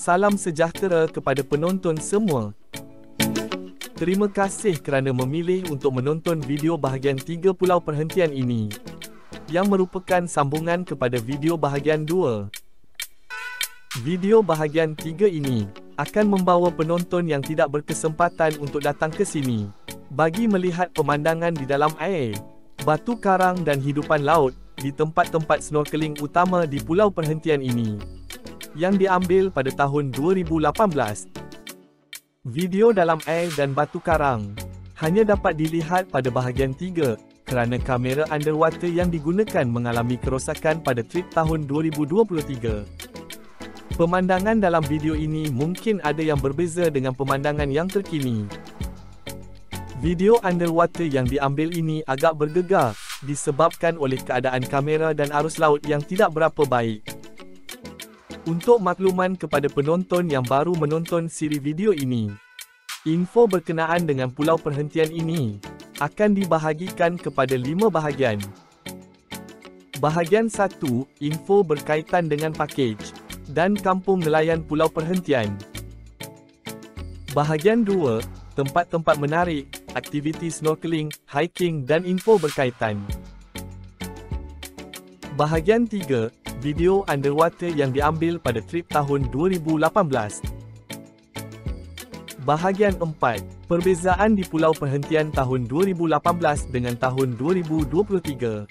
Salam sejahtera kepada penonton semua. Terima kasih kerana memilih untuk menonton video bahagian 3 Pulau Perhentian ini, yang merupakan sambungan kepada video bahagian 2. Video bahagian 3 ini akan membawa penonton yang tidak berkesempatan untuk datang ke sini bagi melihat pemandangan di dalam air, batu karang dan hidupan laut di tempat-tempat snorkeling utama di Pulau Perhentian ini, yang diambil pada tahun 2018. Video dalam air dan batu karang hanya dapat dilihat pada bahagian 3 kerana kamera underwater yang digunakan mengalami kerosakan pada trip tahun 2023. Pemandangan dalam video ini mungkin ada yang berbeza dengan pemandangan yang terkini. Video underwater yang diambil ini agak bergegar disebabkan oleh keadaan kamera dan arus laut yang tidak berapa baik. Untuk makluman kepada penonton yang baru menonton siri video ini, info berkenaan dengan Pulau Perhentian ini akan dibahagikan kepada 5 bahagian. Bahagian 1, info berkaitan dengan pakej dan kampung nelayan Pulau Perhentian. Bahagian 2, tempat-tempat menarik, aktiviti snorkeling, hiking dan info berkaitan. Bahagian 3, video underwater yang diambil pada trip tahun 2018. Bahagian 4, perbezaan di Pulau Perhentian tahun 2018 dengan tahun 2023.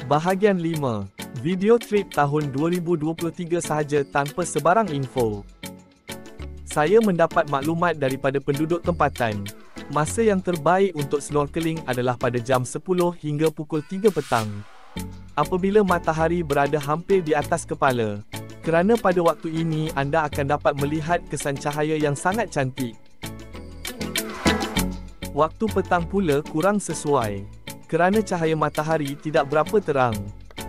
Bahagian 5, video trip tahun 2023 sahaja tanpa sebarang info. Saya mendapat maklumat daripada penduduk tempatan. Masa yang terbaik untuk snorkeling adalah pada jam 10 hingga pukul 3 petang. Apabila matahari berada hampir di atas kepala. Kerana pada waktu ini anda akan dapat melihat kesan cahaya yang sangat cantik. Waktu petang pula kurang sesuai. Kerana cahaya matahari tidak berapa terang.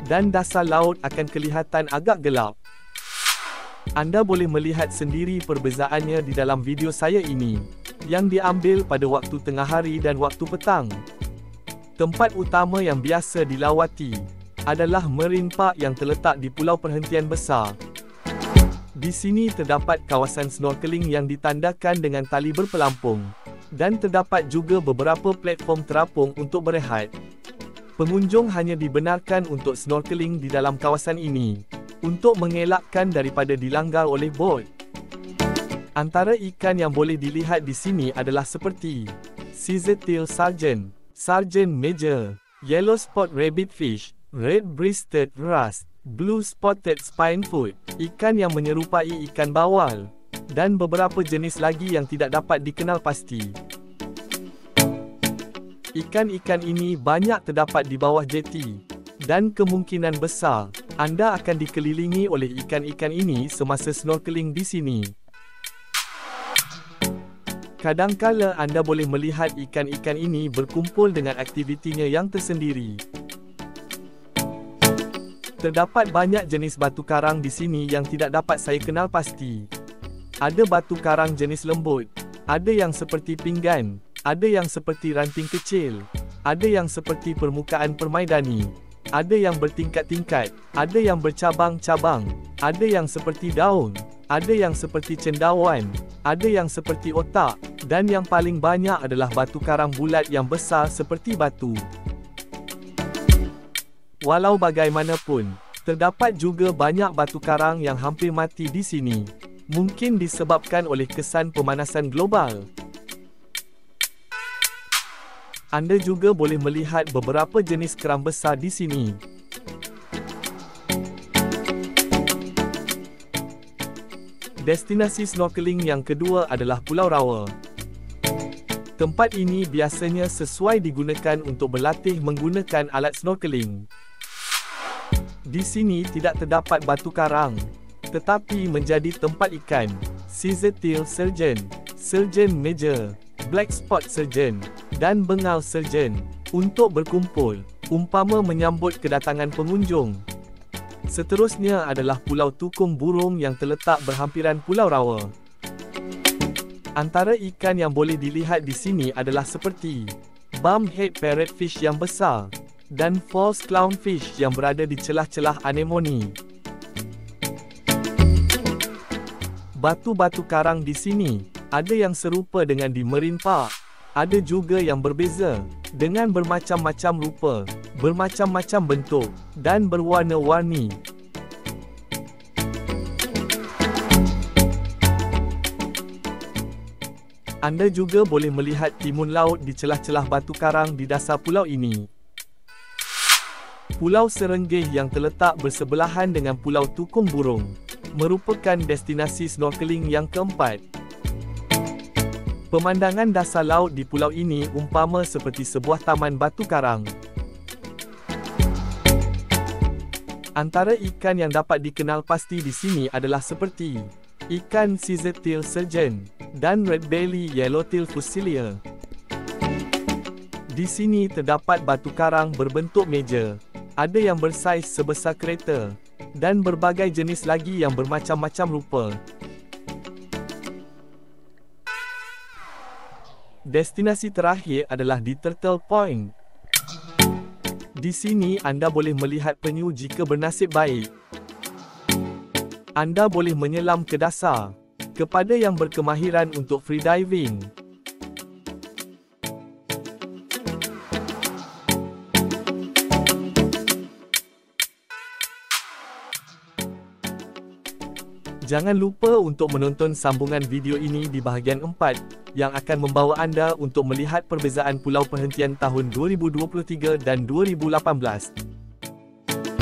Dan dasar laut akan kelihatan agak gelap. Anda boleh melihat sendiri perbezaannya di dalam video saya ini, yang diambil pada waktu tengah hari dan waktu petang. Tempat utama yang biasa dilawati adalah Marine Park yang terletak di Pulau Perhentian Besar. Di sini terdapat kawasan snorkeling yang ditandakan dengan tali berpelampung, dan terdapat juga beberapa platform terapung untuk berehat. Pengunjung hanya dibenarkan untuk snorkeling di dalam kawasan ini, untuk mengelakkan daripada dilanggar oleh bot. Antara ikan yang boleh dilihat di sini adalah seperti Scissor-tail Sargen, Sargen Major, Yellow Spot Rabbitfish, Red-breasted Wrasse, Blue Spotted Spinefoot, ikan yang menyerupai ikan bawal, dan beberapa jenis lagi yang tidak dapat dikenal pasti. Ikan-ikan ini banyak terdapat di bawah jeti, dan kemungkinan besar anda akan dikelilingi oleh ikan-ikan ini semasa snorkeling di sini. Kadangkala anda boleh melihat ikan-ikan ini berkumpul dengan aktivitinya yang tersendiri. Terdapat banyak jenis batu karang di sini yang tidak dapat saya kenal pasti. Ada batu karang jenis lembut, ada yang seperti pinggan, ada yang seperti ranting kecil, ada yang seperti permukaan permaidani, ada yang bertingkat-tingkat, ada yang bercabang-cabang, ada yang seperti daun, ada yang seperti cendawan, ada yang seperti otak, dan yang paling banyak adalah batu karang bulat yang besar seperti batu. Walau bagaimanapun, terdapat juga banyak batu karang yang hampir mati di sini. Mungkin disebabkan oleh kesan pemanasan global. Anda juga boleh melihat beberapa jenis kerang besar di sini. Destinasi snorkeling yang kedua adalah Pulau Rawa. Tempat ini biasanya sesuai digunakan untuk berlatih menggunakan alat snorkeling. Di sini tidak terdapat batu karang, tetapi menjadi tempat ikan, Scissor-tail Sargen, Sargen Major, Black Spot Sargen, dan bengal sargen untuk berkumpul, umpama menyambut kedatangan pengunjung. Seterusnya adalah Pulau Tukung Burung yang terletak berhampiran Pulau Rawa. Antara ikan yang boleh dilihat di sini adalah seperti bumphead parrotfish yang besar, dan false clownfish yang berada di celah-celah anemone. Batu-batu karang di sini ada yang serupa dengan di Marine Park, ada juga yang berbeza, dengan bermacam-macam rupa, bermacam-macam bentuk, dan berwarna-warni. Anda juga boleh melihat timun laut di celah-celah batu karang di dasar pulau ini. Pulau Serenggih yang terletak bersebelahan dengan Pulau Tukung Burung merupakan destinasi snorkeling yang keempat. Pemandangan dasar laut di pulau ini umpama seperti sebuah taman batu karang. Antara ikan yang dapat dikenal pasti di sini adalah seperti ikan Scissortail Surgeon dan Red Belly Yellowtail Fusilia. Di sini terdapat batu karang berbentuk meja, ada yang bersaiz sebesar kereta, dan berbagai jenis lagi yang bermacam-macam rupa. Destinasi terakhir adalah di Turtle Point. Di sini anda boleh melihat penyu jika bernasib baik. Anda boleh menyelam ke dasar. Kepada yang berkemahiran untuk free diving, jangan lupa untuk menonton sambungan video ini di bahagian 4 yang akan membawa anda untuk melihat perbezaan pulau perhentian tahun 2023 dan 2018.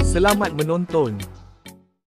Selamat menonton!